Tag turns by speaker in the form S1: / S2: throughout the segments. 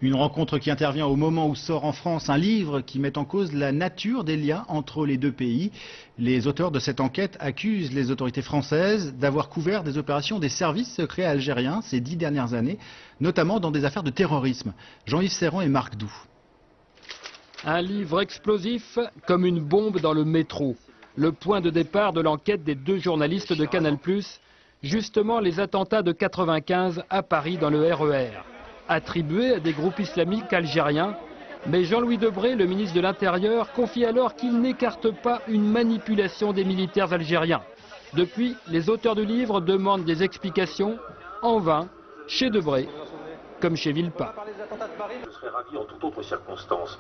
S1: Une rencontre qui intervient au moment où sort en France un livre qui met en cause la nature des liens entre les deux pays. Les auteurs de cette enquête accusent les autorités françaises d'avoir couvert des opérations des services secrets algériens ces 10 dernières années, notamment dans des affaires de terrorisme. Jean-Yves Serran et Marc Doux.
S2: Un livre explosif comme une bombe dans le métro. Le point de départ de l'enquête des deux journalistes de Canal+, justement les attentats de 95 à Paris dans le RER. Attribués à des groupes islamiques algériens. Mais Jean-Louis Debré, le ministre de l'Intérieur, confie alors qu'il n'écarte pas une manipulation des militaires algériens. Depuis, les auteurs du livre demandent des explications, en vain, chez Debré, comme chez Villepin.
S3: Je serais ravi en toute autre circonstance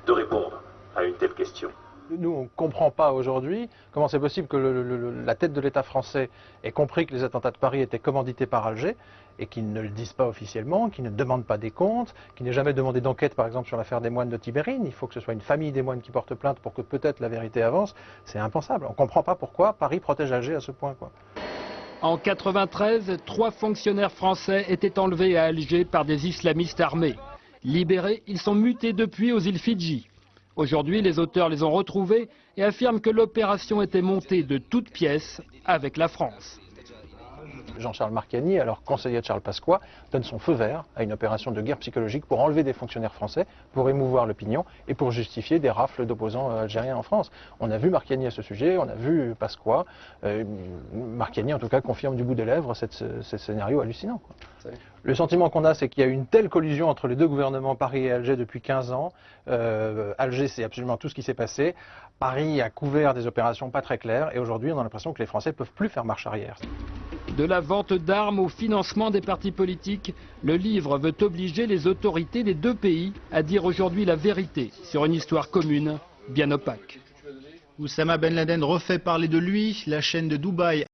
S3: de répondre à une telle question.
S4: Nous, on ne comprend pas aujourd'hui comment c'est possible que la tête de l'État français ait compris que les attentats de Paris étaient commandités par Alger et qu'ils ne le disent pas officiellement, qu'ils ne demandent pas des comptes, qu'ils n'aient jamais demandé d'enquête, par exemple, sur l'affaire des moines de Tibérine. Il faut que ce soit une famille des moines qui porte plainte pour que peut-être la vérité avance. C'est impensable. On ne comprend pas pourquoi Paris protège Alger à ce point, quoi.
S2: En 93, 3 fonctionnaires français étaient enlevés à Alger par des islamistes armés. Libérés, ils sont mutés depuis aux îles Fidji. Aujourd'hui, les auteurs les ont retrouvés et affirment que l'opération était montée de toutes pièces avec la France.
S4: Jean-Charles Marcani, alors conseiller de Charles Pasqua, donne son feu vert à une opération de guerre psychologique pour enlever des fonctionnaires français, pour émouvoir l'opinion et pour justifier des rafles d'opposants algériens en France. On a vu Marcani à ce sujet, on a vu Pasqua. Marcani, en tout cas, confirme du bout des lèvres ce scénario hallucinant, quoi. Le sentiment qu'on a, c'est qu'il y a une telle collusion entre les deux gouvernements, Paris et Alger, depuis 15 ans. Alger, c'est absolument tout ce qui s'est passé. Paris a couvert des opérations pas très claires et aujourd'hui, on a l'impression que les Français ne peuvent plus faire marche arrière.
S2: De la vente d'armes au financement des partis politiques, le livre veut obliger les autorités des deux pays à dire aujourd'hui la vérité sur une histoire commune bien opaque.
S1: Oussama Ben Laden refait parler de lui. La chaîne de Dubaï